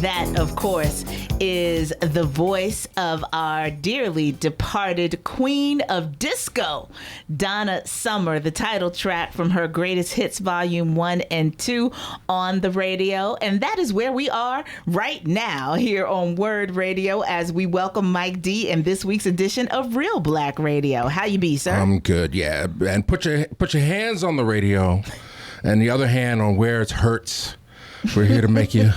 That, of course, is the voice of our dearly departed queen of disco, Donna Summer, the title track from her Greatest Hits Volume 1 and 2 on the radio. And that is where we are right now here on Word Radio as we welcome Mike D in this week's edition of Reelblack Radio. How you be, sir? I'm good, yeah. And put your hands on the radio and the other hand on where it hurts. We're here to make you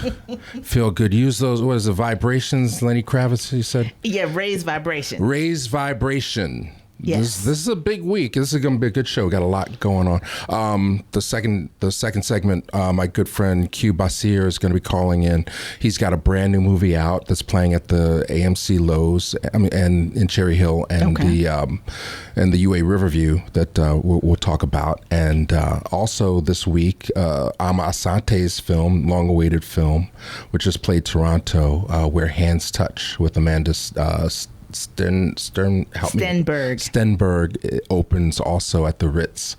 feel good. Use those, what is it, vibrations, Lenny Kravitz, you said? Yeah, raise vibration. Raise vibration. Yes. This is a big week. This is going to be a good show. We got a lot going on. The second segment, my good friend Cuba Seer is going to be calling in. He's got a brand new movie out that's playing at the AMC Lowe's and in Cherry Hill and the UA Riverview that we'll talk about. And also this week, Ama Asante's film, long-awaited film, which just played Toronto, Where Hands Touch with Amanda Stenberg opens also at the Ritz,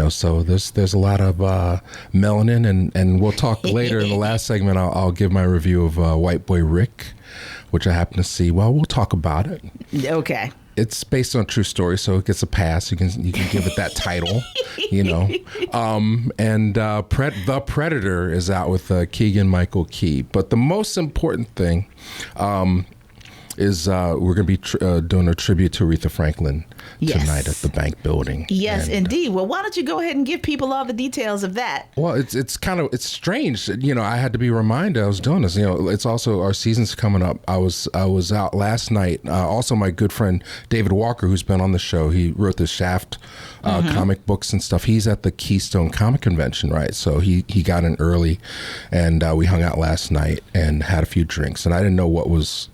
so there's a lot of melanin and we'll talk later in the last segment. I'll give my review of White Boy Rick, which I happen to see. Well, we'll talk about it. Okay. It's based on a true story, so it gets a pass. You can give it that title, And The Predator is out with Keegan-Michael Key. But the most important thing is we're going to be doing a tribute to Aretha Franklin tonight at the Bank Building. Yes, indeed. Well, why don't you go ahead and give people all the details of that? Well, it's strange. I had to be reminded I was doing this. It's also our season's coming up. I was out last night. Also, my good friend David Walker, who's been on the show, he wrote the Shaft comic books and stuff. He's at the Keystone Comic Convention, right? So he got in early, and we hung out last night and had a few drinks. And I didn't know what was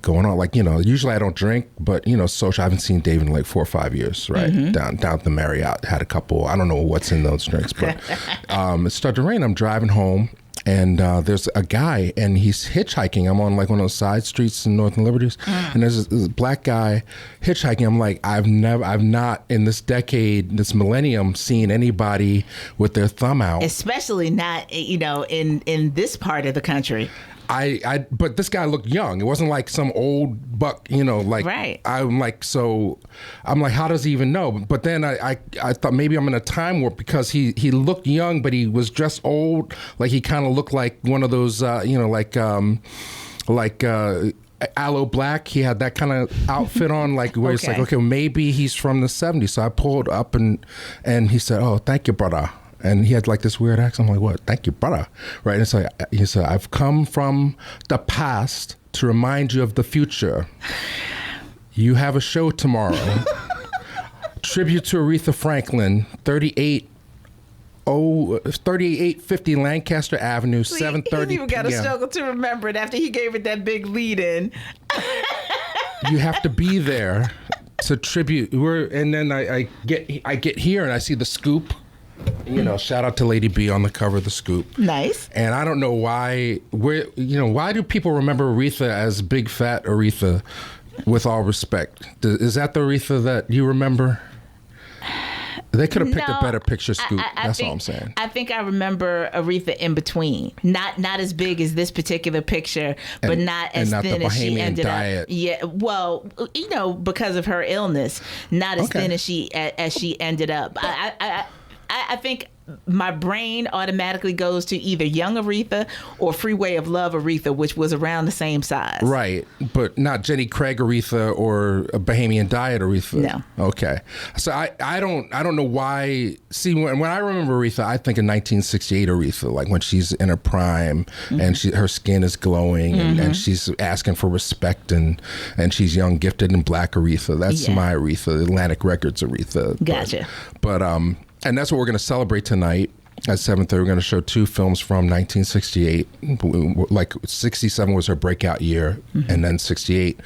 going on. Usually I don't drink, but social. I haven't seen Dave in like 4 or 5 years, right? Down at the Marriott, had a couple. I don't know what's in those drinks, but it started to rain. I'm driving home, and there's a guy, and he's hitchhiking. I'm on like one of those side streets in Northern Liberties, and there's this black guy hitchhiking. I'm like, I've not in this decade, this millennium, seen anybody with their thumb out, especially not in this part of the country. But this guy looked young. It wasn't like some old buck, Right. I'm like, how does he even know? But then I thought maybe I'm in a time warp because he looked young, but he was dressed old. Like he kind of looked like one of those, Aloe Black. He had that kind of outfit on, like where it's like, okay, maybe he's from the 70s. So I pulled up and he said, "Oh, thank you, brother." And he had like this weird accent. I'm like, what? Thank you, brother. Right? And it's like, he said, "I've come from the past to remind you of the future. You have a show tomorrow. Tribute to Aretha Franklin, 3850 Lancaster Avenue, 7:30 He even got a struggle to remember it after he gave it that big lead in. You have to be there to tribute." And then I get here and I see the scoop. Shout out to Lady B on the cover of the Scoop. Nice. And I don't know why. Why do people remember Aretha as Big Fat Aretha? With all respect, is that the Aretha that you remember? They could have picked a better picture, Scoop. That's all I'm saying. I think I remember Aretha in between. Not as big as this particular picture, but not as thin as she ended up. Yeah, well, because of her illness, not as thin as she ended up. I think my brain automatically goes to either Young Aretha or Freeway of Love Aretha, which was around the same size. Right, but not Jenny Craig Aretha or a Bahamian Diet Aretha. No. Okay. So I don't know why. See, when I remember Aretha, I think of 1968 Aretha, like when she's in her prime and her skin is glowing and she's asking for respect and she's young, gifted, and black Aretha. That's my Aretha, Atlantic Records Aretha. Gotcha. But and that's what we're going to celebrate tonight at 7:30. We're going to show 2 films from 1968. Like 67 was her breakout year, and then 68.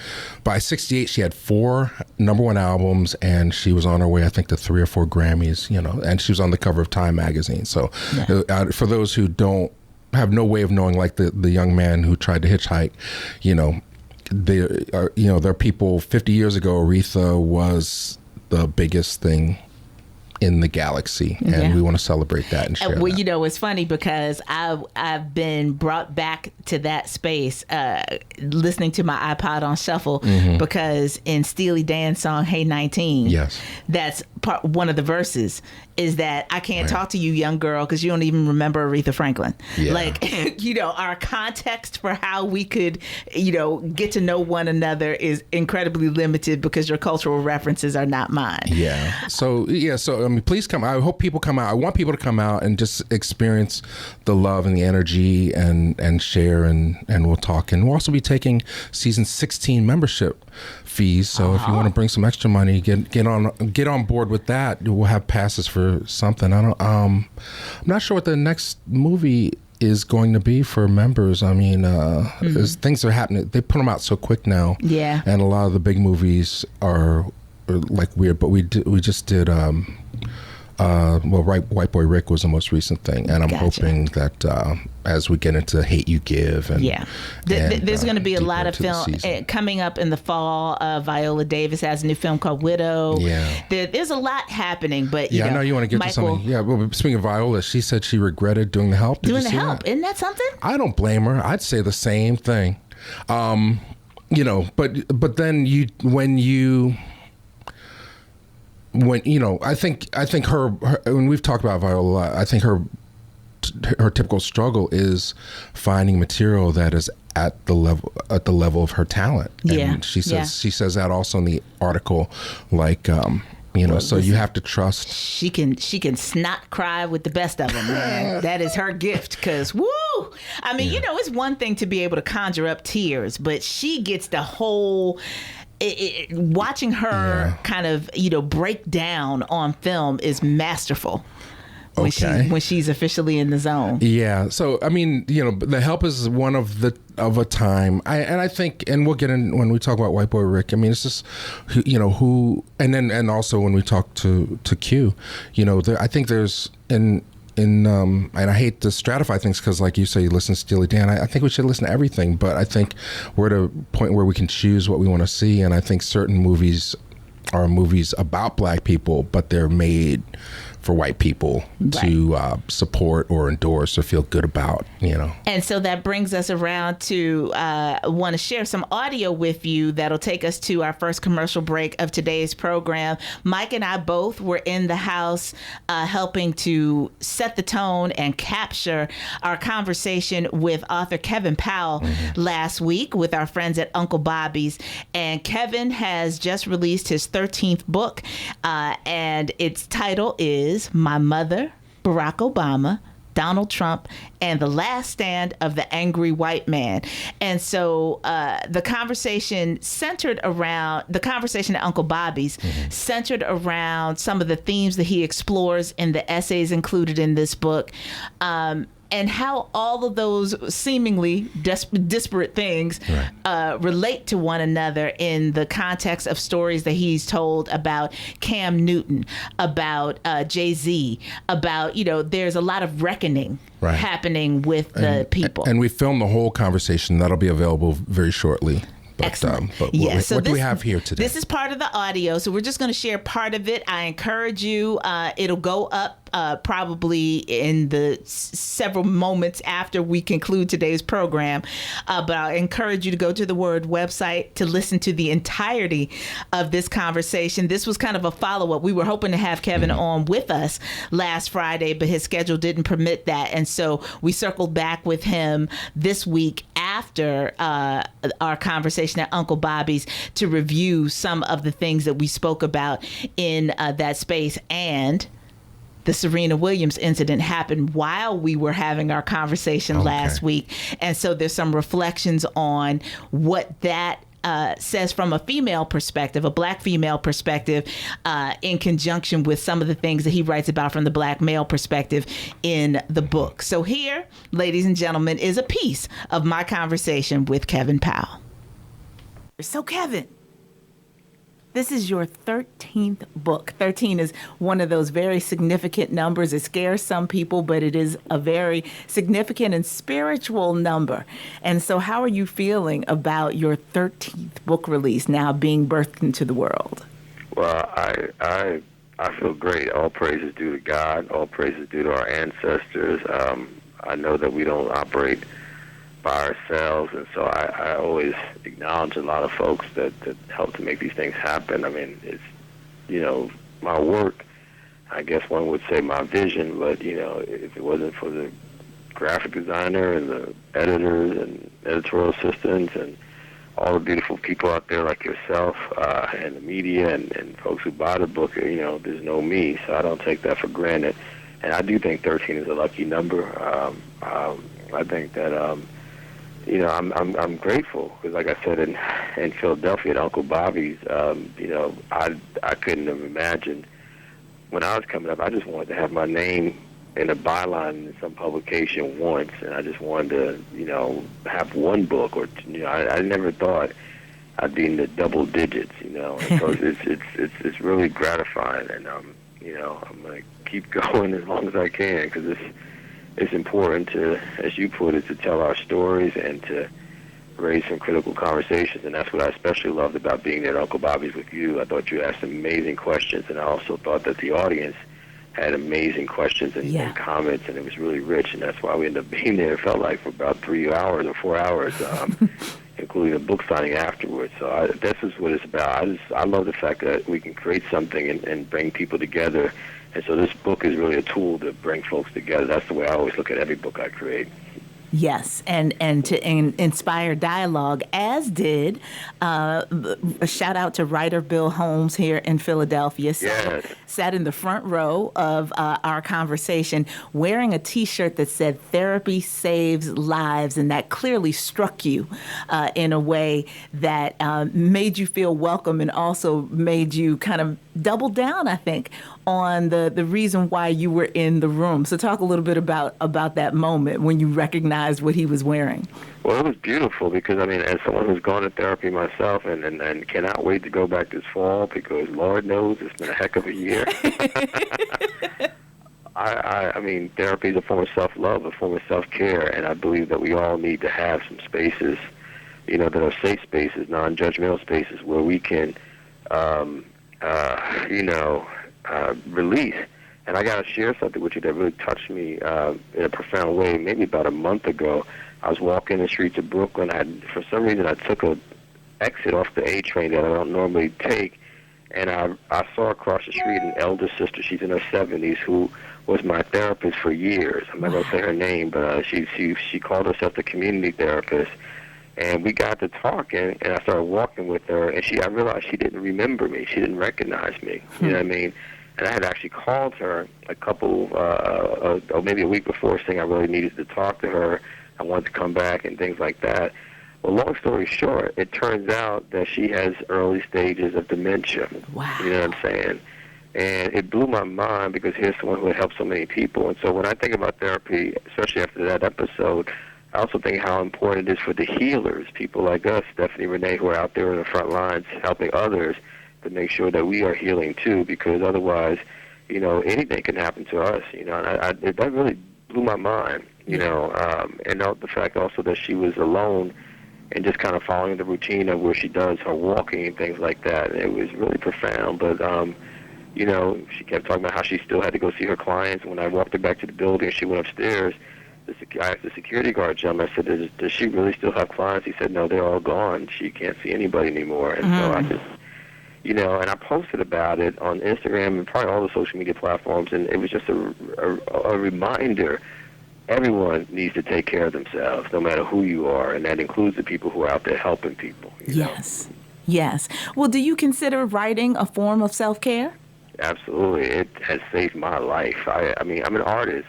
By 68, she had 4 #1 albums, and she was on her way, I think, to 3 or 4 Grammys. And she was on the cover of Time magazine. So, for those who don't have no way of knowing, like the young man who tried to hitchhike, there are people 50 years ago. Aretha was the biggest thing in the galaxy, and we want to celebrate that and share well, that. you know, it's funny because I've been brought back to that space listening to my iPod on shuffle because in Steely Dan's song "Hey 19," that's one of the verses is that I can't talk to you, young girl, because you don't even remember Aretha Franklin. Like, you know, our context for how we could, you know, get to know one another is incredibly limited because your cultural references are not mine. So I mean, please come. I hope people come out. I want people to come out and just experience the love and the energy and share and we'll talk. And we'll also be taking season 16 membership fees. So if you want to bring some extra money, get on board with that. We'll have passes for something. I'm not sure what the next movie is going to be for members. I mean, things are happening. They put them out so quick now. And a lot of the big movies are like weird, but we just did White Boy Rick was the most recent thing, and I'm hoping that as we get into Hate U Give and there's going to be a lot of film coming up in the fall. Viola Davis has a new film called Widow. There's a lot happening, but you know, I know you want to get to something. Well, speaking of Viola, she said she regretted doing The Help. Isn't that something? I don't blame her. I'd say the same thing. You know, but then when you know, I think her when we've talked about Viola a lot, I think her typical struggle is finding material that is at the level of her talent. And she says that also in the article, like you know, so you have to trust. She can snot cry with the best of them, man. That is her gift, because woo! I mean, you know, it's one thing to be able to conjure up tears, but she gets the whole. Watching her kind of, you know, break down on film is masterful. When she's officially in the zone. So I mean, you know, The Help is one of a time. I think, and we'll get in when we talk about White Boy Rick. I mean, it's just, you know, and also when we talk to Q, you know, I think there's and I hate to stratify things because, like you say, you listen to Steely Dan. I think we should listen to everything, but I think we're at a point where we can choose what we want to see, and I think certain movies are movies about Black people, but they're made for white people to support or endorse or feel good about, you know. And so that brings us around to want to share some audio with you that'll take us to our first commercial break of today's program. Mike and I both were in the house helping to set the tone and capture our conversation with author Kevin Powell last week with our friends at Uncle Bobby's. And Kevin has just released his 13th book, and its title is My Mother, Barack Obama, Donald Trump, and The Last Stand of the Angry White Man. And so the conversation at Uncle Bobby's centered around some of the themes that he explores in the essays included in this book. And how all of those seemingly disparate things relate to one another in the context of stories that he's told about Cam Newton, about Jay-Z, about, you know, there's a lot of reckoning happening with the people. And we filmed the whole conversation. That'll be available very shortly. Excellent. But what do we have here today? This is part of the audio, so we're just going to share part of it. I encourage you, it'll go up probably in the several moments after we conclude today's program. But I encourage you to go to the Word website to listen to the entirety of this conversation. This was kind of a follow-up. We were hoping to have Kevin on with us last Friday, but his schedule didn't permit that. And so we circled back with him this week after our conversation at Uncle Bobby's to review some of the things that we spoke about in that space. And the Serena Williams incident happened while we were having our conversation last week. And so there's some reflections on what that says from a female perspective, a Black female perspective, in conjunction with some of the things that he writes about from the Black male perspective in the book. So here, ladies and gentlemen, is a piece of my conversation with Kevin Powell. So Kevin, this is your 13th book. 13 is one of those very significant numbers. It scares some people, but it is a very significant and spiritual number. And so how are you feeling about your 13th book release now being birthed into the world? Well, I I feel great. All praise is due to God. All praise is due to our ancestors. I know that we don't operate by ourselves, and so I always acknowledge a lot of folks that help to make these things happen. I mean, it's, my work, I guess one would say my vision, but, if it wasn't for the graphic designer and the editors and editorial assistants and all the beautiful people out there like yourself, and the media and folks who buy the book, there's no me, so I don't take that for granted. And I do think 13 is a lucky number. I think that, I'm grateful because, like I said, in Philadelphia at Uncle Bobby's, I couldn't have imagined when I was coming up. I just wanted to have my name in a byline in some publication once, and I just wanted to, have one book, or I never thought I'd be in the double digits, And so it's really gratifying, and I'm gonna keep going as long as I can because it's important to, as you put it, to tell our stories and to raise some critical conversations, and that's what I especially loved about being there at Uncle Bobby's with you. I thought you asked some amazing questions, and I also thought that the audience had amazing questions and comments, and it was really rich, and that's why we ended up being there. It felt like for about 3 hours or 4 hours, including a book signing afterwards. So this is what it's about. I love the fact that we can create something and bring people together, and so this book is really a tool to bring folks together. That's the way I always look at every book I create. Yes, and to inspire dialogue, as did a shout out to writer Bill Holmes here in Philadelphia. Sat in the front row of our conversation wearing a T-shirt that said "Therapy Saves Lives," and that clearly struck you in a way that made you feel welcome and also made you kind of double down, I think, on the reason why you were in the room. So talk a little bit about that moment when you recognized what he was wearing. Well, it was beautiful because, I mean, as someone who's gone to therapy myself and cannot wait to go back this fall because Lord knows it's been a heck of a year. I mean, therapy is a form of self-love, a form of self-care, and I believe that we all need to have some spaces, that are safe spaces, non-judgmental spaces where we can, release. And I got to share something with you that really touched me in a profound way. Maybe about a month ago, I was walking the streets of Brooklyn. For some reason, I took a exit off the A train that I don't normally take, and I saw across the street an elder sister. She's in her 70s, who was my therapist for years. I'm not going to say her name, but she called herself the community therapist. And we got to talking, and I started walking with her, and I realized she didn't remember me. She didn't recognize me. You know what I mean? And I had actually called her a couple, or maybe a week before, saying I really needed to talk to her. I wanted to come back and things like that. Well, long story short, it turns out that she has early stages of dementia. Wow. You know what I'm saying? And it blew my mind because here's someone who had helped so many people. And so when I think about therapy, especially after that episode, I also think how important it is for the healers, people like us, Stephanie, Renee, who are out there in the front lines helping others to make sure that we are healing too, because otherwise, anything can happen to us, and that really blew my mind, and the fact also that she was alone and just kind of following the routine of where she does her walking and things like that. It was really profound, but, she kept talking about how she still had to go see her clients. When I walked her back to the building, she went upstairs. I asked the security guard, Jim, I said, does she really still have clients? He said, no, they're all gone. She can't see anybody anymore. And so I just, and I posted about it on Instagram and probably all the social media platforms, and it was just a reminder. Everyone needs to take care of themselves, no matter who you are, and that includes the people who are out there helping people. Yes. Yes. Well, do you consider writing a form of self-care? Absolutely. It has saved my life. I mean, I'm an artist,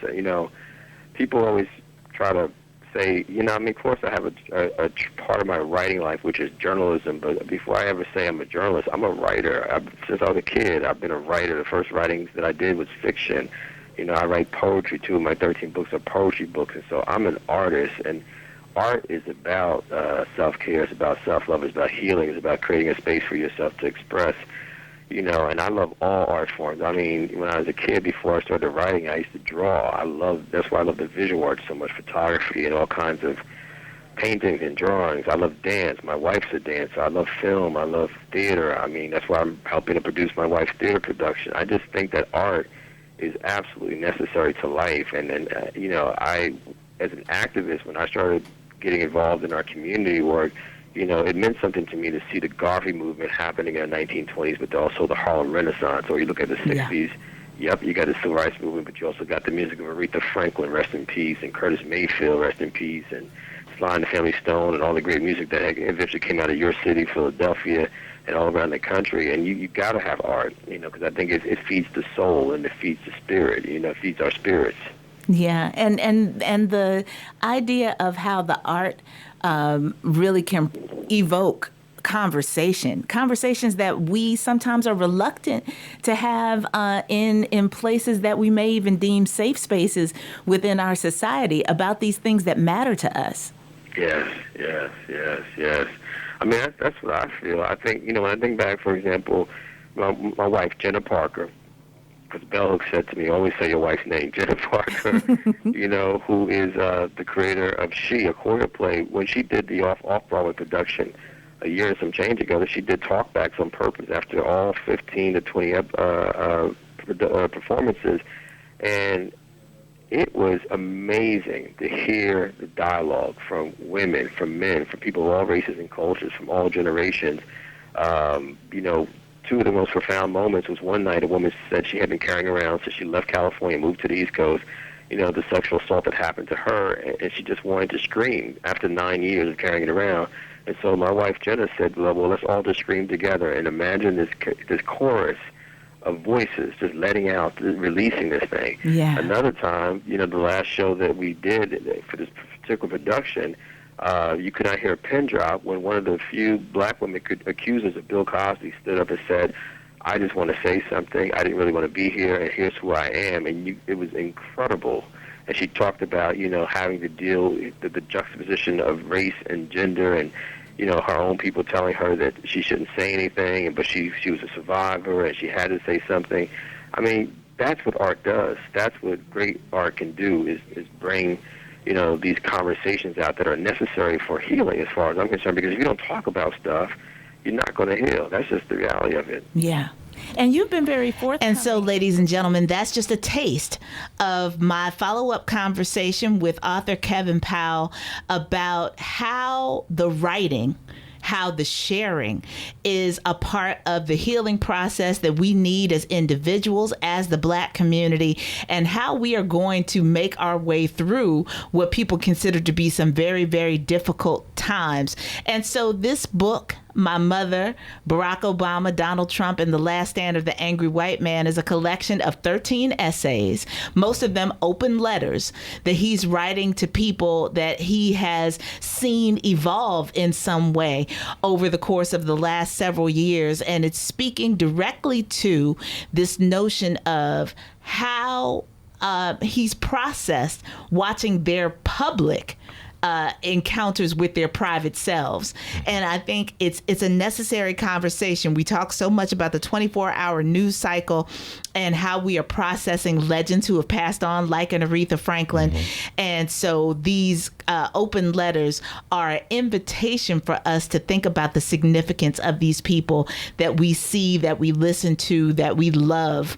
people always try to say, of course I have a part of my writing life, which is journalism, but before I ever say I'm a journalist, I'm a writer. Since I was a kid, I've been a writer. The first writings that I did was fiction. I write poetry, too. My 13 books are poetry books, and so I'm an artist, and art is about self-care, it's about self-love, it's about healing, it's about creating a space for yourself to express. And I love all art forms. I mean, when I was a kid, before I started writing, I used to draw. That's why I love the visual art so much, photography and all kinds of paintings and drawings. I love dance. My wife's a dancer. I love film. I love theater. I mean, that's why I'm helping to produce my wife's theater production. I just think that art is absolutely necessary to life. And you know, I, as an activist, when I started getting involved in our community work, you know, it meant something to me to see the Garvey movement happening in the 1920s, but also the Harlem Renaissance. Or you look at the 60s, yep, you got the Civil Rights Movement, but you also got the music of Aretha Franklin, rest in peace, and Curtis Mayfield, rest in peace, and Sly and the Family Stone, and all the great music that eventually came out of your city, Philadelphia, and all around the country. And you got to have art, you know, because I think it feeds the soul and it feeds the spirit, you know, it feeds our spirits. Yeah, and the idea of how the art really can evoke conversations that we sometimes are reluctant to have in places that we may even deem safe spaces within our society about these things that matter to us. Yes. I mean, that's what I feel. I think, you know, when I think back, for example, my wife, Jenna Parker, because Bell Hooks said to me, always say your wife's name, Jenna Parker, you know, who is the creator of She, a choral play. When she did the off-Broadway production a year and some change ago, that she did talkbacks on purpose after all 15 to 20 performances. And it was amazing to hear the dialogue from women, from men, from people of all races and cultures, from all generations. You know, two of the most profound moments was one night a woman said she had been carrying around since she left California, moved to the East Coast, you know, the sexual assault that happened to her, and she just wanted to scream after 9 years of carrying it around. And so my wife, Jenna, said, well, let's all just scream together and imagine this chorus of voices just letting out, releasing this thing. Yeah. Another time, you know, the last show that we did for this particular production, you could not hear a pin drop when one of the few black women accusers of Bill Cosby stood up and said, I just want to say something. I didn't really want to be here, and here's who I am. And it was incredible. And she talked about, you know, having to deal with the juxtaposition of race and gender, and, you know, her own people telling her that she shouldn't say anything, but she was a survivor and she had to say something. I mean, that's what art does. That's what great art can do, is bring, you know, these conversations out that are necessary for healing, as far as I'm concerned, because if you don't talk about stuff, you're not going to heal. That's just the reality of it. Yeah. And you've been very forthcoming. And so, ladies and gentlemen, that's just a taste of my follow-up conversation with author Kevin Powell about how the writing, how the sharing is a part of the healing process that we need as individuals, as the Black community, and how we are going to make our way through what people consider to be some very, very difficult times. And so this book, My Mother, Barack Obama, Donald Trump, and the Last Stand of the Angry White Man, is a collection of 13 essays, most of them open letters that he's writing to people that he has seen evolve in some way over the course of the last several years. And it's speaking directly to this notion of how he's processed watching their public encounters with their private selves. And I think it's a necessary conversation. We talk so much about the 24-hour news cycle and how we are processing legends who have passed on, like an Aretha Franklin. Mm-hmm. And so these open letters are an invitation for us to think about the significance of these people that we see, that we listen to, that we love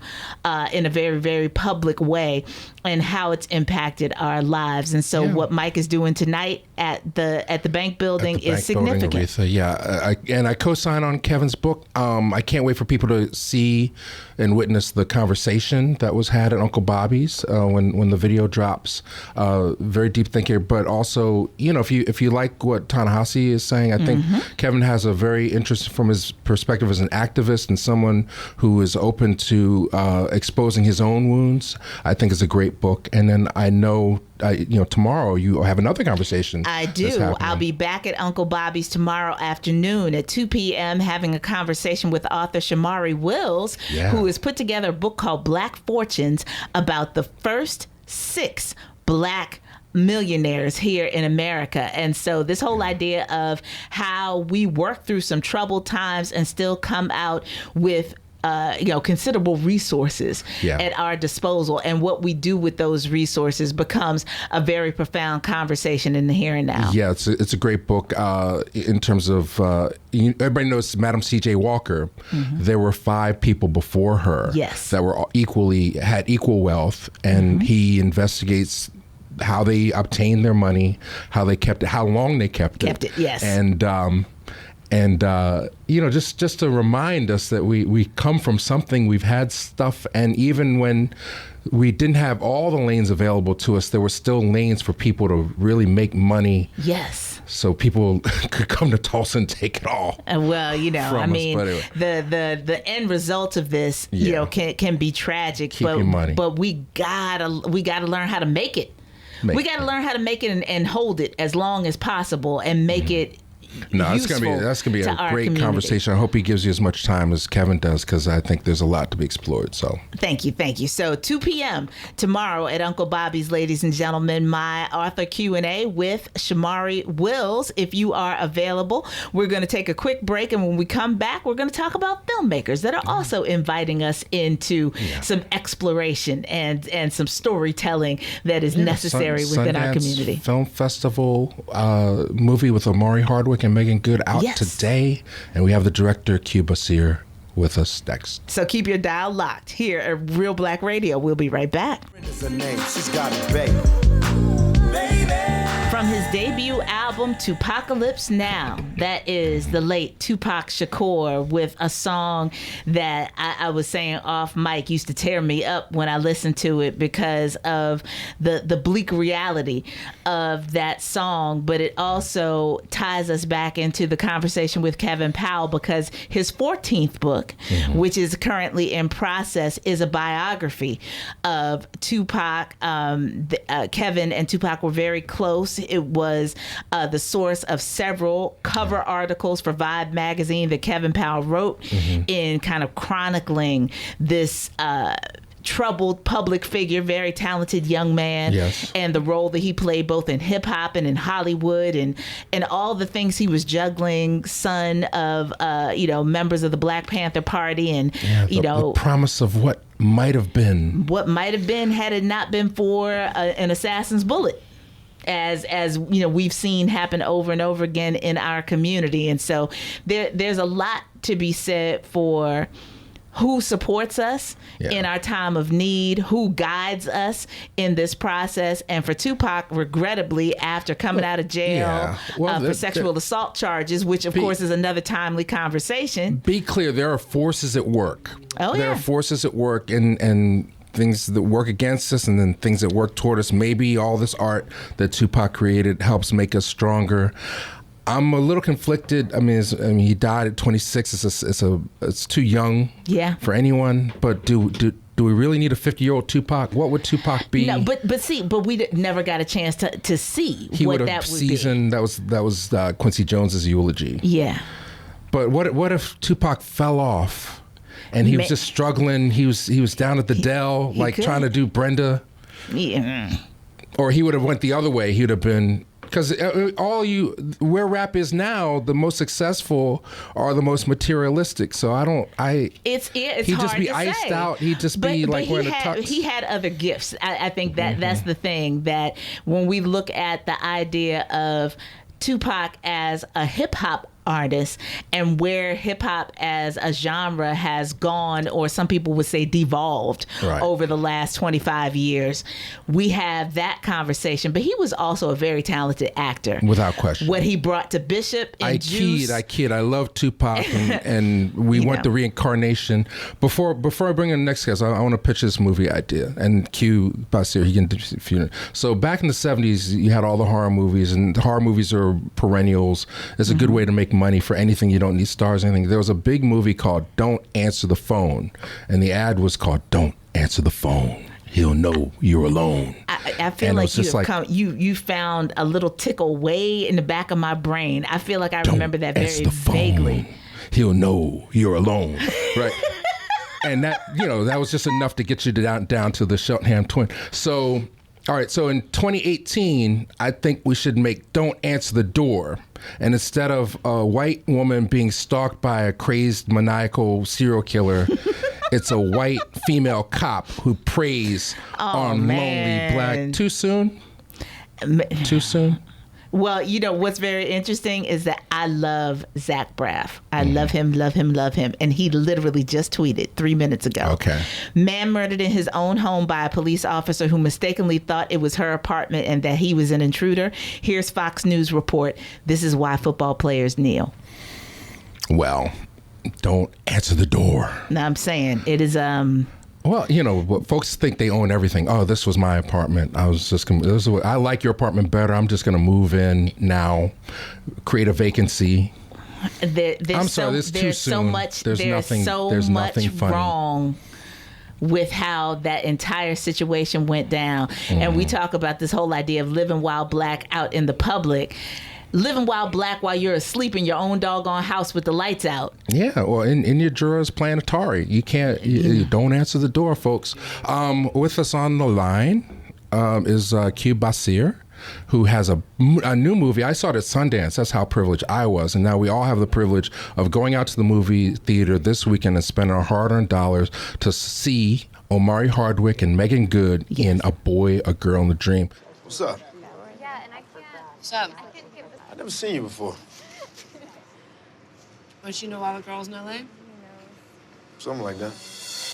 in a very, very public way, and how it's impacted our lives. And so what Mike is doing tonight at the Bank Building is significant. Building, Aretha, I co-sign on Kevin's book. I can't wait for people to see and witness the conversation that was had at Uncle Bobby's when the video drops. Very deep thinker, but also, you know, if you like what Ta-Nehisi is saying, I think Kevin has a very interest from his perspective as an activist and someone who is open to exposing his own wounds. I think it's a great book. And then I know, tomorrow you have another conversation. I do. I'll be back at Uncle Bobby's tomorrow afternoon at 2 p.m. having a conversation with author Shamari Wills, who has put together a book called Black Fortunes about the first 6 Black millionaires here in America. And so this whole idea of how we work through some troubled times and still come out with considerable resources Yeah. at our disposal, and what we do with those resources becomes a very profound conversation in the here and now. Yeah, it's a great book in terms of everybody knows Madam C.J. Walker. Mm-hmm. There were 5 people before her that were had equal wealth, and he investigates how they obtained their money, how they kept it, how long they kept it. Yes. And just to remind us that we come from something, we've had stuff, and even when we didn't have all the lanes available to us, there were still lanes for people to really make money. Yes. So people could come to Tulsa and take it all. Well, Anyway. the end result of this, can be tragic. Keep your money. But we gotta learn how to make it. We gotta learn how to make it and hold it as long as possible and make it. No, that's gonna be a great community. Conversation. I hope he gives you as much time as Kevin does, because I think there's a lot to be explored. So thank you. So 2 p.m. tomorrow at Uncle Bobby's, ladies and gentlemen, my author Q&A with Shamari Wills. If you are available, we're going to take a quick break, and when we come back, we're going to talk about filmmakers that are also inviting us into some exploration and some storytelling that is necessary within our community. Film Festival movie with Amari Hardwick and Megan Good out today, and we have the director Cuba Seer with us next. So keep your dial locked here at Reelblack Radio. We'll be right back. She's got a baby. From his debut album, Tupacalypse Now, that is the late Tupac Shakur with a song that I was saying off mic used to tear me up when I listened to it because of the bleak reality of that song. But it also ties us back into the conversation with Kevin Powell, because his 14th book, which is currently in process, is a biography of Tupac. Kevin and Tupac were very close. It was the source of several cover articles for Vibe magazine that Kevin Powell wrote in kind of chronicling this troubled public figure, very talented young man, and the role that he played both in hip hop and in Hollywood, and all the things he was juggling, son of members of the Black Panther Party, and the promise of what might have been had it not been for an assassin's bullet. As we've seen happen over and over again in our community. And so there's a lot to be said for who supports us in our time of need, who guides us in this process. And for Tupac, regrettably, after coming out of jail for sexual assault charges, which of course is another timely conversation. Be clear, there are forces at work. There are forces at work, and things that work against us, and then things that work toward us. Maybe all this art that Tupac created helps make us stronger. I'm a little conflicted. I mean, he died at 26. It's too young for anyone. But do we really need a 50-year-old Tupac? What would Tupac be? No, but we never got a chance to see he what would that have would seasoned. be. That was Quincy Jones's eulogy. Yeah. But what if Tupac fell off? And he was just struggling. He was down at the Dell, trying to do Brenda. Yeah. Or he would have went the other way. He would have been, because where rap is now, the most successful are the most materialistic. So it's he'd hard just be to iced say. out. He'd just be wearing a tux. He had other gifts. I think that's the thing, that when we look at the idea of Tupac as a hip hop artist and where hip hop as a genre has gone, or some people would say devolved, over the last 25 years, we have that conversation. But he was also a very talented actor, without question. What he brought to Bishop and Juice. I kid. I love Tupac, and we went the reincarnation. Before I bring in the next guest, I want to pitch this movie idea and cue Basir. He can. So back in the 70s, you had all the horror movies, and horror movies are perennials. It's a good way to make money for anything. You don't need stars or anything. There was a big movie called Don't Answer the Phone, and the ad was called Don't Answer the Phone. He'll know you're alone. I feel like you found a little tickle way in the back of my brain. I feel like I remember that very vaguely. He'll know you're alone. Right. And that was just enough to get you down to the Cheltenham Twin. So All right, so in 2018, I think we should make Don't Answer the Door. And instead of a white woman being stalked by a crazed maniacal serial killer, it's a white female cop who preys on lonely black. Too soon? Too soon? Well, you know, what's very interesting is that I love Zach Braff. I love him, love him, love him. And he literally just tweeted 3 minutes ago. Okay. Man murdered in his own home by a police officer who mistakenly thought it was her apartment and that he was an intruder. Here's Fox News report. This is why football players kneel. Well, don't answer the door. Now, I'm saying it is... Well, you know, folks think they own everything. Oh, this was my apartment. I like your apartment better. I'm just going to move in now, create a vacancy. I'm sorry, this too soon. There's so much wrong with how that entire situation went down. And we talk about this whole idea of living while black out in the public. Living while black while you're asleep in your own doggone house with the lights out. Yeah, or in your drawers playing Atari. You can't, you don't answer the door, folks. With us on the line is Cuba Seer, who has a new movie. I saw it at Sundance. That's how privileged I was. And now we all have the privilege of going out to the movie theater this weekend and spending our hard-earned dollars to see Omari Hardwick and Megan Good in A Boy, a Girl, and a Dream. What's up? Yeah, and I can't. What's up? I've never seen you before. Don't you know all the girls in LA? Something like that.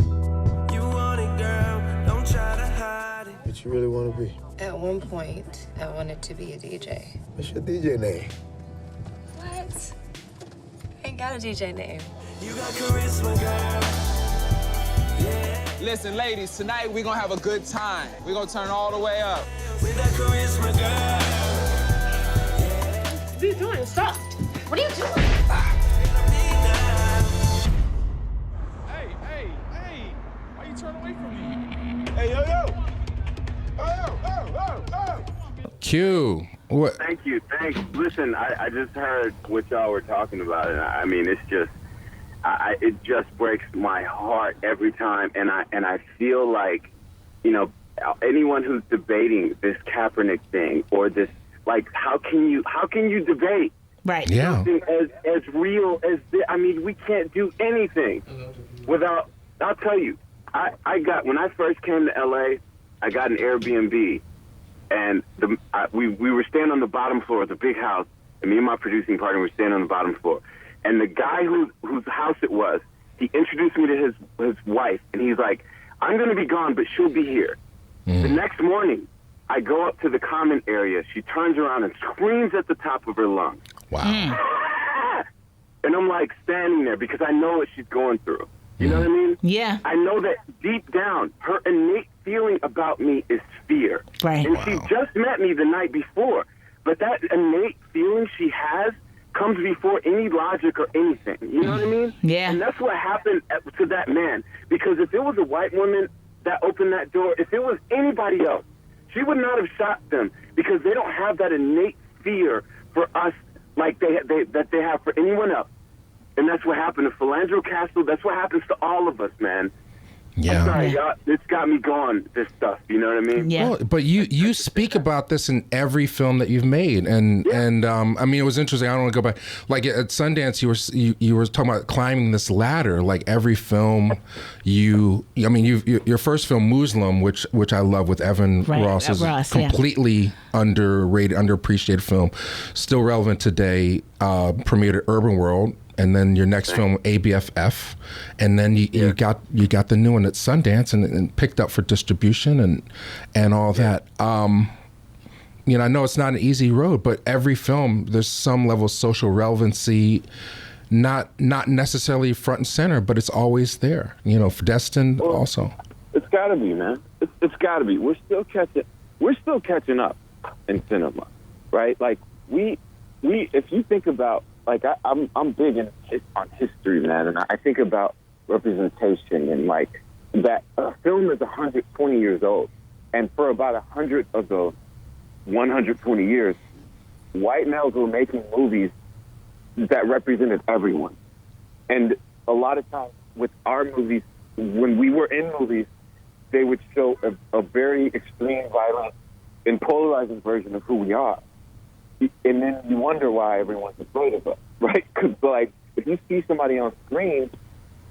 You want it, girl. Don't try to hide it. What you really want to be? At one point, I wanted to be a DJ. What's your DJ name? What? I ain't got a DJ name. You got charisma, girl. Yeah. Listen, ladies, tonight we're gonna have a good time. We're gonna turn all the way up. With that charisma, girl. What are you doing? Stop. What are you doing? Hey. Why you turn away from me? Hey, yo. Oh. Q. What? Thank you. Thanks. Listen, I just heard what y'all were talking about, and I mean, it's just, it just breaks my heart every time, and I feel like, you know, anyone who's debating this Kaepernick thing or this, like, how can you debate? Right. Yeah. Something as real as this? I mean, we can't do anything without. I'll tell you, when I first came to LA, I got an Airbnb, and we were staying on the bottom floor of the big house, and me and my producing partner were staying on the bottom floor, and the guy whose house it was, he introduced me to his wife, and he's like, "I'm going to be gone, but she'll be here." The next morning, I go up to the common area. She turns around and screams at the top of her lungs. Wow. And I'm like standing there because I know what she's going through. You know what I mean? Yeah. I know that deep down, her innate feeling about me is fear. Right. And she just met me the night before. But that innate feeling she has comes before any logic or anything. You know what I mean? Yeah. And that's what happened to that man. Because if it was a white woman that opened that door, if it was anybody else, she would not have shot them because they don't have that innate fear for us like that they have for anyone else. And that's what happened to Philandro Castile. That's what happens to all of us, man. Yeah. I'm sorry, y'all. It's got me going, this stuff. You know what I mean? Yeah. Well, but you speak about this in every film that you've made, and I mean, it was interesting. I don't want to go back. Like at Sundance, you were talking about climbing this ladder. Like every film, your first film, Muslim, which I love with Evan Ross, is completely underrated, underappreciated film, still relevant today. Premiered at Urban World. And then your next film, ABFF, and then you got the new one at Sundance and picked up for distribution and all that. You know, I know it's not an easy road, but every film there's some level of social relevancy, not necessarily front and center, but it's always there. You know, destined also. It's got to be, man. It's got to be. We're still catching up in cinema, right? Like we if you think about. Like I'm big on history, man, and I think about representation and like that film is 120 years old, and for about 100 of those 120 years, white males were making movies that represented everyone, and a lot of times with our movies, when we were in movies, they would show a very extreme violence and polarizing version of who we are. And then you wonder why everyone's afraid of us, right? Because, like, if you see somebody on screen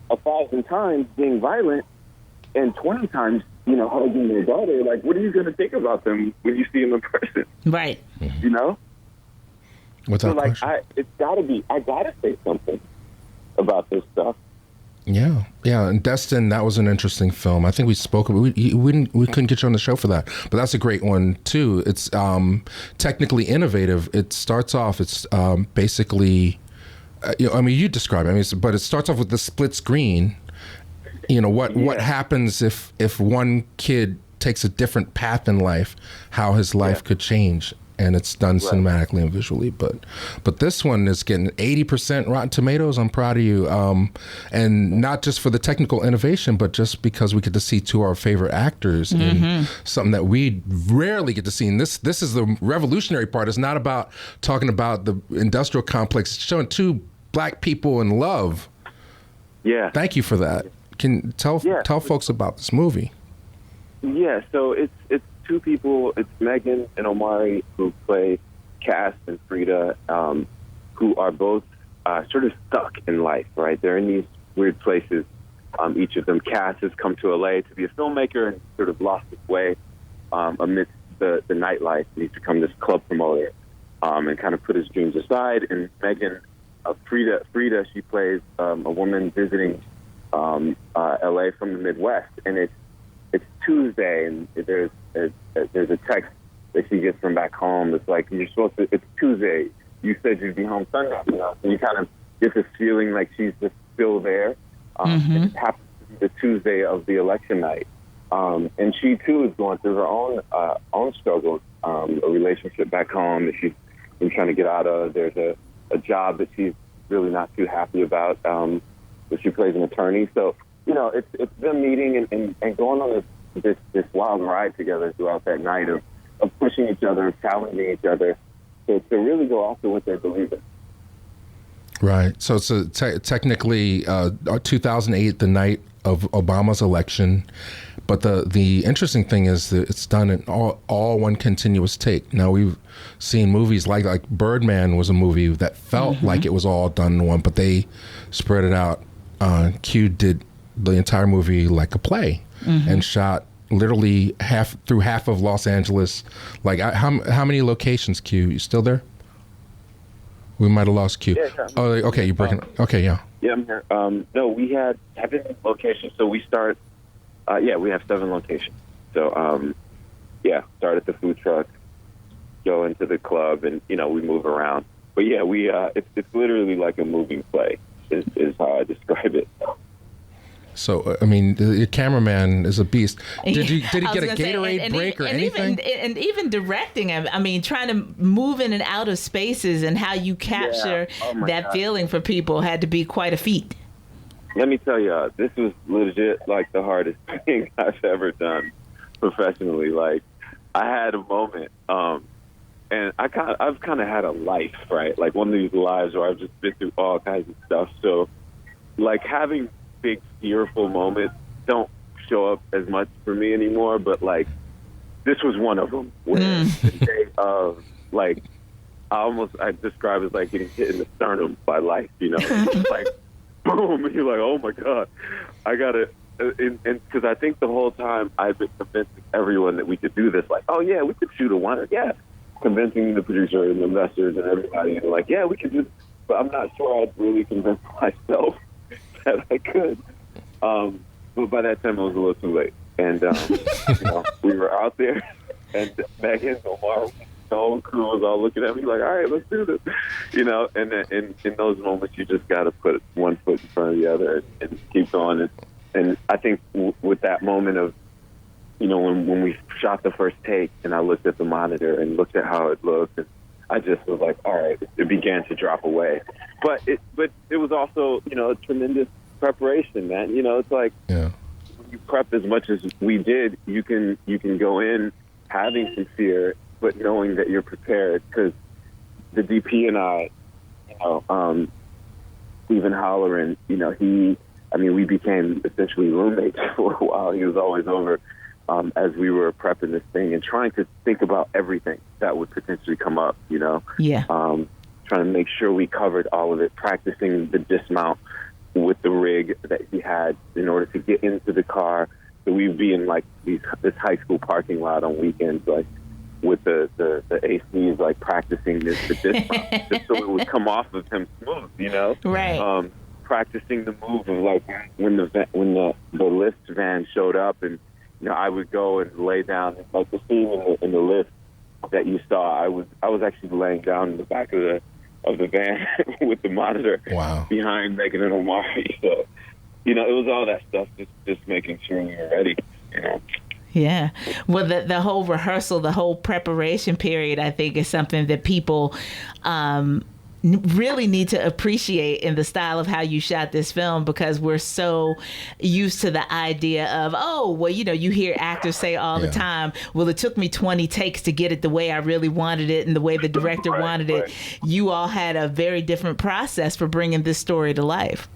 1,000 times being violent and 20 times, hugging their daughter, like, what are you going to think about them when you see them in person? Right. You know? What's that question? I gotta say something about this stuff. Yeah, and Destin, that was an interesting film. I think we spoke about we couldn't get you on the show for that, but that's a great one too. It's technically innovative. It starts off. It's basically, you describe it. But it starts off with the split screen. What happens if one kid takes a different path in life, how his life could change. And it's done cinematically and visually, but this one is getting 80% Rotten Tomatoes. I'm proud of you, and not just for the technical innovation, but just because we get to see two of our favorite actors in something that we rarely get to see. And this is the revolutionary part. It's not about talking about the industrial complex. It's showing two black people in love. Yeah. Thank you for that. Can tell folks about this movie. Yeah. So it's two people. It's Megan and Omari, who play Cass and Frida, who are both sort of stuck in life, right? They're in these weird places. Each of them, Cass has come to LA to be a filmmaker and sort of lost his way amidst the nightlife. He's become this club promoter and kind of put his dreams aside. And Megan, Frida, she plays a woman visiting LA from the Midwest, and it's Tuesday, and there's a text that she gets from back home. It's like, you're supposed to, it's Tuesday. You said you'd be home Sunday. And you kind of get this feeling like she's just still there. It happens to be the Tuesday of the election night. And she, too, is going through her own struggles, a relationship back home that she's been trying to get out of. There's a job that she's really not too happy about, where she plays an attorney. So, it's them meeting and going on this wild ride together throughout that night of pushing each other, challenging each other, to really go after what they believe in. Right. So it's technically 2008, the night of Obama's election. But the interesting thing is that it's done in all one continuous take. Now, we've seen movies like Birdman was a movie that felt like it was all done in one, but they spread it out. Q did the entire movie like a play and shot literally half of Los Angeles. Like, how many locations, Q? You still there? We might have lost Q. Yeah. Oh, okay, you're breaking. Okay, yeah. Yeah, I'm here. No, we had 7 locations. So we start. We have 7 locations. So start at the food truck, go into the club, and we move around. But yeah, it's literally like a moving play. Is how I describe it. So, the cameraman is a beast. Did he get a Gatorade break or anything? Even directing him, trying to move in and out of spaces and how you capture that feeling for people had to be quite a feat. Let me tell you, this was legit like the hardest thing I've ever done professionally. Like, I had a moment, and I've kind of had a life, right? Like one of these lives where I've just been through all kinds of stuff. So, like, having big fearful moments don't show up as much for me anymore. But like, this was one of them. Where the day of, like, I describe it as like getting hit in the sternum by life. It's like boom, and you're like, oh my god, I gotta. And because I think the whole time I've been convincing everyone that we could do this. Like, oh yeah, we could shoot a one. Yeah. Convincing the producer and the investors and everybody, and like, yeah, we can do this. But I'm not sure I'd really convinced myself that I could. But by that time, it was a little too late. And, we were out there, and Megan, Omar, the whole crew was all looking at me like, all right, let's do this. And in those moments, you just got to put one foot in front of the other and keep going. And I think with that moment of, when we shot the first take and I looked at the monitor and looked at how it looked, and I just was like, all right, it began to drop away. But it was also, a tremendous preparation, man. It's like, when you prep as much as we did, you can go in having some fear, but knowing that you're prepared, because the DP and I, Stephen Holleran, we became essentially roommates for a while. He was always over as we were prepping this thing and trying to think about everything that would potentially come up, you know? Yeah. Trying to make sure we covered all of it, practicing the dismount with the rig that he had in order to get into the car. So we'd be in like this high school parking lot on weekends, like with the ACs, like practicing the dismount, just so it would come off of him smooth, you know? Right. Practicing the move of like when the lift van showed up, and you know I would go and lay down like the scene in the lift that you saw. I was actually laying down in the back of the van with the monitor behind Megan and Omari. So, you know, it was all that stuff, just making sure we were ready, you know. Yeah. Well, the whole rehearsal, the whole preparation period, I think is something that people really need to appreciate in the style of how you shot this film, because we're so used to the idea of, oh, well, you know, you hear actors say all the time, well, it took me 20 takes to get it the way I really wanted it and the way the director wanted it. You all had a very different process for bringing this story to life.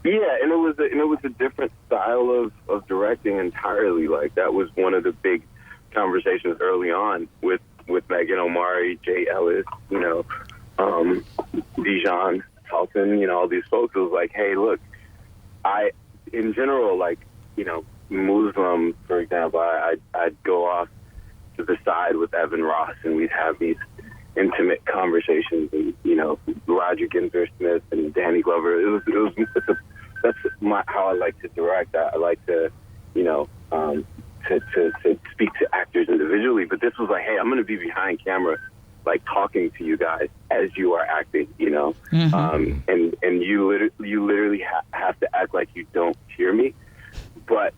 Yeah, and it was a different style of directing entirely. Like that was one of the big conversations early on with Megan, Omari, Jay Ellis, you know, Dijon, Halton, you know, all these folks. It was like, hey, look, in general, like, you know, Muslim, for example, I'd go off to the side with Evan Ross, and we'd have these intimate conversations, and you know, Roger Ginsner Smith and Danny Glover. That's how I like to direct. I like to, you know, to speak to actors individually. But this was like, hey, I'm going to be behind camera, like talking to you guys as you are acting, you know, and you literally have to act like you don't hear me, but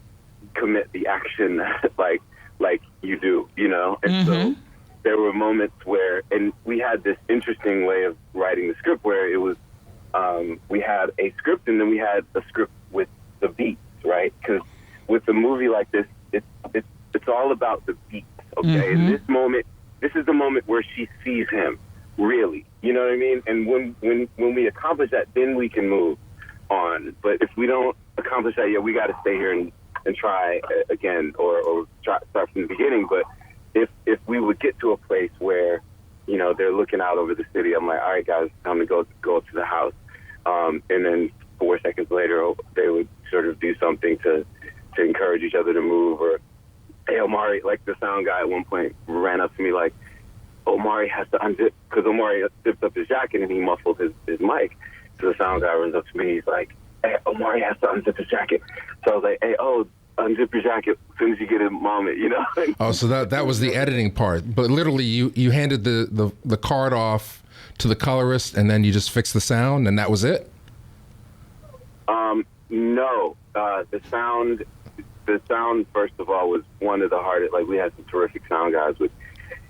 commit the action like you do, you know. And so there were moments where, and we had this interesting way of writing the script where it was, we had a script and then we had a script with the beats, right? Because with a movie like this, it's all about the beats, okay? In this moment, this is the moment where she sees him, really. You know what I mean? And when we accomplish that, then we can move on. But if we don't accomplish that, we got to stay here and try again, or start from the beginning. But if we would get to a place where, you know, they're looking out over the city, I'm like, all right, guys, time to go up to the house. And then 4 seconds later, they would sort of do something to encourage each other to move. Or, hey, Omari, like the sound guy at one point ran up to me like, Omari has to unzip, because Omari zipped up his jacket and he muffled his mic. So the sound guy runs up to me, he's like, hey, Omari has to unzip his jacket. So I was like, hey, unzip your jacket as soon as you get a moment, you know? Oh, so that was the editing part. But literally you handed the card off to the colorist and then you just fixed the sound and that was it? No. The sound, first of all, was one of the hardest. Like, we had some terrific sound guys with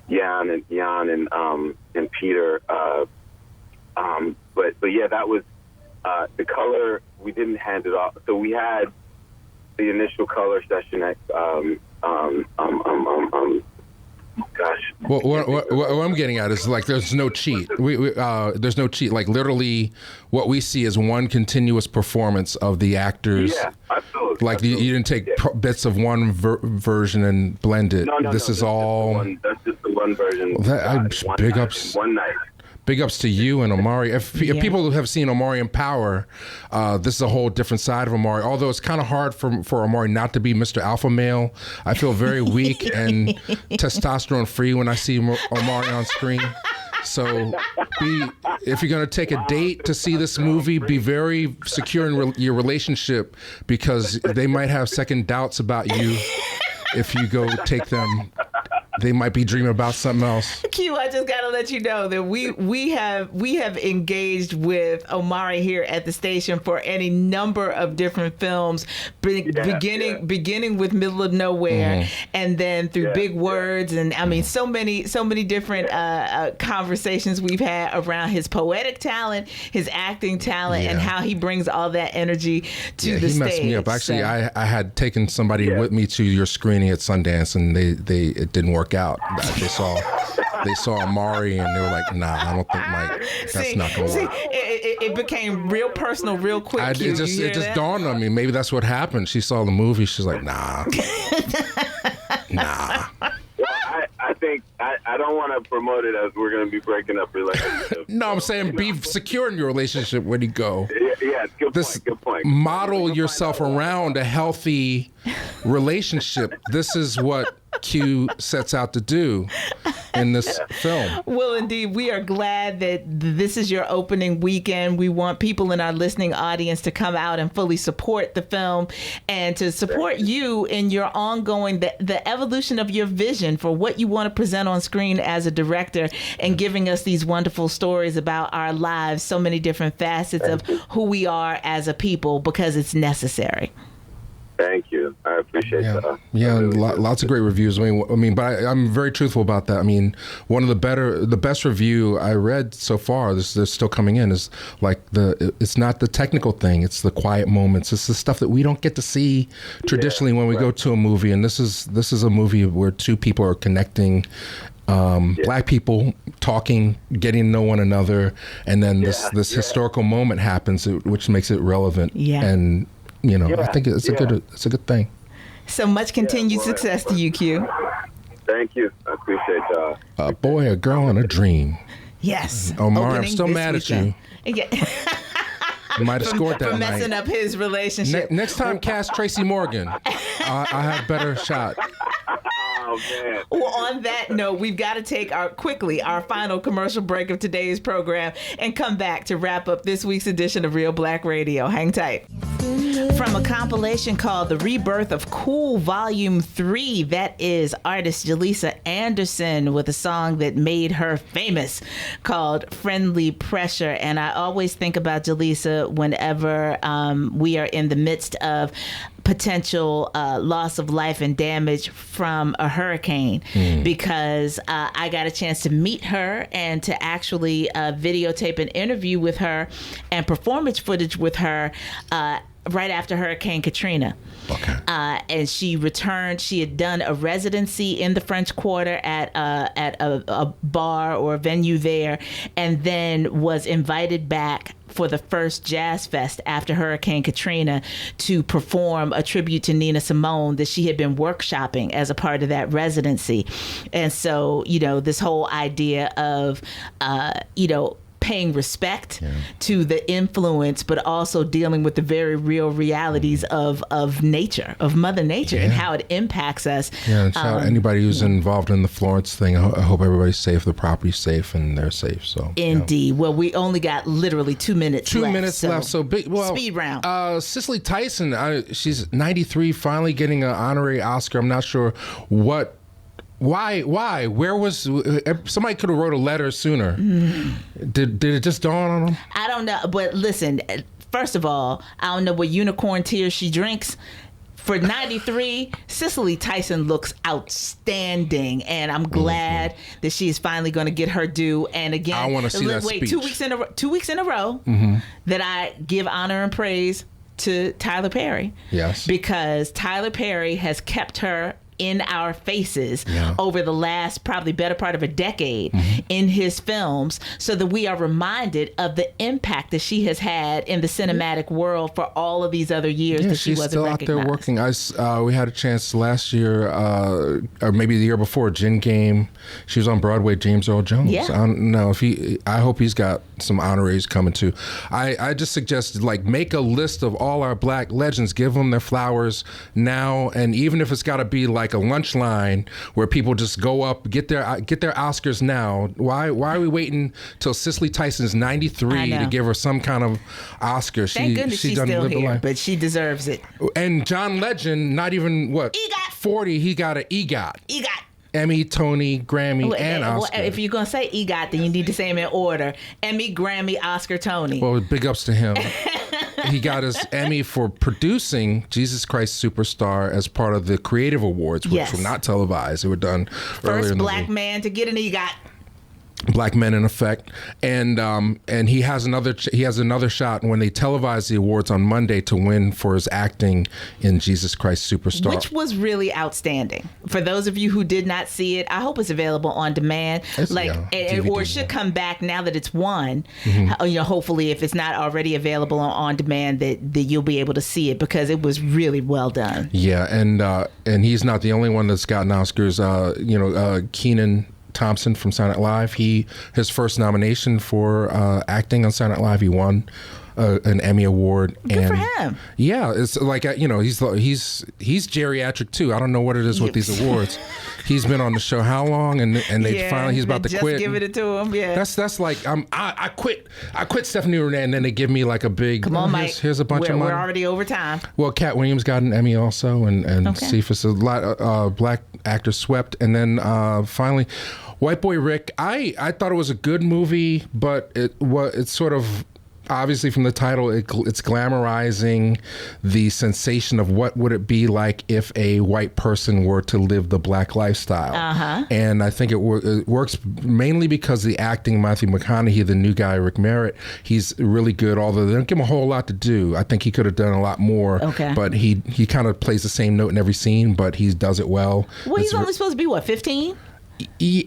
Jan and Peter. But yeah, that was the color. We didn't hand it off. So we had the initial color session at gosh. Well, what I'm getting at is like there's no cheat. There's no cheat. Like literally, what we see is one continuous performance of the actors. Yeah, absolutely. Like absolutely. You didn't take bits of one version and blend it. No, this is all. That's just the one version. Big ups. One night. Big ups to you and Omari. If people who have seen Omari in Power, this is a whole different side of Omari. Although it's kind of hard for Omari not to be Mr. Alpha Male. I feel very weak and testosterone free when I see Omari on screen. So if you're going to take a date to see this movie, be very secure in your relationship, because they might have second doubts about you if you go take them. They might be dreaming about something else. Q, I just gotta let you know that we have engaged with Omari here at the station for any number of different films, beginning with Middle of Nowhere, and then through Big Words, and I mean so many different conversations we've had around his poetic talent, his acting talent, and how he brings all that energy to the stage. He messed me up. Actually, I had taken somebody with me to your screening at Sundance, and it didn't work out. They saw Omari and they were like, nah, I don't think that's not gonna work. It became real personal real quick. It just dawned on me, maybe that's what happened. She saw the movie, she's like, nah. Nah. Well, I think I don't want to promote it as we're going to be breaking up relationships. No, I'm saying be secure in your relationship when you go. Yeah, good point. Model yourself around a healthy relationship. This is what Q sets out to do in this film. Well, indeed, we are glad that this is your opening weekend. We want people in our listening audience to come out and fully support the film and to support you in your ongoing, the evolution of your vision for what you want to present on screen as a director and giving us these wonderful stories about our lives, so many different facets of who we are as a people, because it's necessary. Thank you. I appreciate that. Yeah, really lots of great reviews. But I'm very truthful about that. I mean, one of the best review I read so far, they're still coming in, is like it's not the technical thing, it's the quiet moments. It's the stuff that we don't get to see traditionally when we go to a movie. And this is a movie where two people are connecting. Black people talking, getting to know one another, and then this historical moment happens, which makes it relevant. And I think it's a good thing. So much continued success to you, Q. Thank you. I appreciate y'all. A boy, a girl, and a dream. Yes. Omar, I'm still mad at you. Yeah. You might have scored that for messing night. Up his relationship. Next time, cast Tracy Morgan. I have better shot. Oh, man. Well, on that note, we've got to take our final commercial break of today's program and come back to wrap up this week's edition of Reelblack Radio. Hang tight. From a compilation called The Rebirth of Cool Volume 3, that is artist Jaleesa Anderson with a song that made her famous called Friendly Pressure. And I always think about Jaleesa whenever we are in the midst of potential loss of life and damage from a hurricane, because I got a chance to meet her and to actually videotape an interview with her and performance footage with her right after Hurricane Katrina. Okay. And she returned. She had done a residency in the French Quarter at a bar or a venue there, and then was invited back for the first Jazz Fest after Hurricane Katrina to perform a tribute to Nina Simone that she had been workshopping as a part of that residency. And so, this whole idea of, paying respect to the influence, but also dealing with the very real realities of nature, of Mother Nature, and how it impacts us. Yeah, and shout out anybody who's involved in the Florence thing. I hope everybody's safe, the property's safe, and they're safe. So indeed. Well, we only got literally 2 minutes left. 2 minutes left. So big. Well, speed round. Cicely Tyson, she's 93, finally getting an honorary Oscar. I'm not sure what. Why? Where was somebody could have wrote a letter sooner? Did it just dawn on them? I don't know, but listen. First of all, I don't know what unicorn tears she drinks. For 93, Cicely Tyson looks outstanding, and I'm glad that she is finally going to get her due. And again, I want to see that speech. 2 weeks in a row that I give honor and praise to Tyler Perry. Yes, because Tyler Perry has kept her in our faces over the last probably better part of a decade in his films, so that we are reminded of the impact that she has had in the cinematic world for all of these other years that she wasn't still recognized. Out there working. We had a chance last year, or maybe the year before, Gin Game. She was on Broadway, James Earl Jones. Yeah. I don't know if I hope he's got some honoraries coming too. I just suggested, make a list of all our Black legends, give them their flowers now, and even if it's got to be like a lunch line where people just go up, get their Oscars now. Why are we waiting till Cicely Tyson's 93 to give her some kind of Oscar? Thank goodness she's still here, but she deserves it. And John Legend, not even EGOT 40, he got an EGOT. EGOT. Emmy, Tony, Grammy, and Oscar. If you're going to say EGOT, then you need to say them in order. Emmy, Grammy, Oscar, Tony. Well, big ups to him. He got his Emmy for producing Jesus Christ Superstar as part of the Creative Awards, which were not televised. They were done earlier First in the Black week. man to get an EGOT. Black men in effect, and he has another shot when they televise the awards on Monday to win for his acting in Jesus Christ Superstar, which was really outstanding. For those of you who did not see it, I hope it's available on demand, DVD, or it should come back now that it's won. Hopefully, if it's not already available on demand, that you'll be able to see it, because it was really well done. Yeah, and he's not the only one that's gotten Oscars. Kenan Thompson from Saturday Night Live. His first nomination for acting on Saturday Night Live, he won an Emmy Award. Good for him. Yeah, it's like he's geriatric too. I don't know what it is with these awards. He's been on the show how long, and they finally he's about to just quit. Giving it to him. Yeah, that's like I quit Stephanie Renee, and then they give me like a big come on, Mike. Here's a bunch of money. We're already over time. Well, Cat Williams got an Emmy also, and Cephas, a lot black actors swept, and then finally. White Boy Rick, I thought it was a good movie, but it's sort of, obviously from the title, it's glamorizing the sensation of what would it be like if a white person were to live the black lifestyle. And I think it works mainly because the acting, Matthew McConaughey, the new guy, Rick Merritt, he's really good, although they don't give him a whole lot to do. I think he could have done a lot more, but he kind of plays the same note in every scene, but he does it well. Well, he's only supposed to be, what, 15?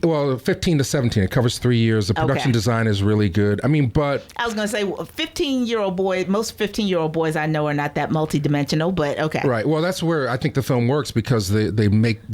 Well, 15 to 17. It covers 3 years. The production design is really good. I mean, but I was going to say, 15-year-old boy. Most 15-year-old boys I know are not that multidimensional, but okay. Right. Well, that's where I think the film works, because they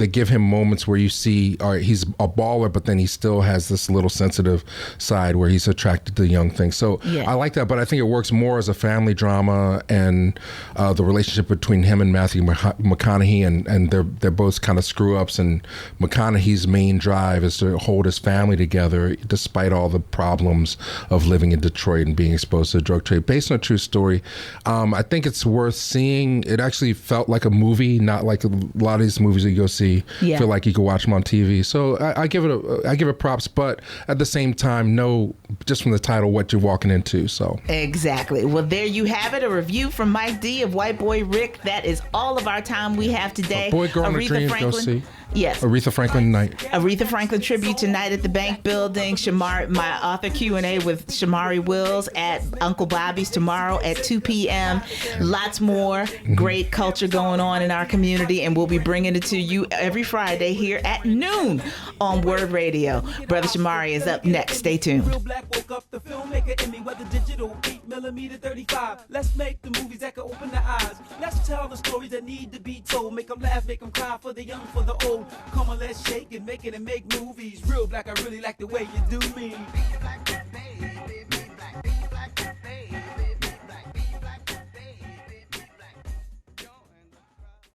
give him moments where you see, all right, he's a baller, but then he still has this little sensitive side where he's attracted to young things. So I like that, but I think it works more as a family drama, and the relationship between him and Matthew McConaughey, and they're both kind of screw ups, and McConaughey's main drive is to hold his family together despite all the problems of living in Detroit and being exposed to the drug trade. Based on a true story, I think it's worth seeing. It actually felt like a movie, not like a lot of these movies that you go see feel like you could watch them on TV. So I give it props, but at the same time, know just from the title what you're walking into. So exactly. Well, there you have it, a review from Mike D of White Boy Rick. That is all of our time we have today. Boy, Girl, and Dreams, go see. Yes. Aretha Franklin night. Aretha Franklin tribute tonight at the Bank Building. My author Q&A with Shamari Wills at Uncle Bobby's tomorrow at 2 p.m. Lots more great culture going on in our community, and we'll be bringing it to you every Friday here at noon on Word Radio. Brother Shamari is up next. Stay tuned. Reelblack woke up the filmmaker in me, whether digital, 8mm 35. Let's make the movies that can open the eyes. Let's tell the stories that need to be told. Make them laugh, make them cry, for the young, for the old. Come on, let's shake it, make it, and make movies. Reelblack, I really like the way you do me.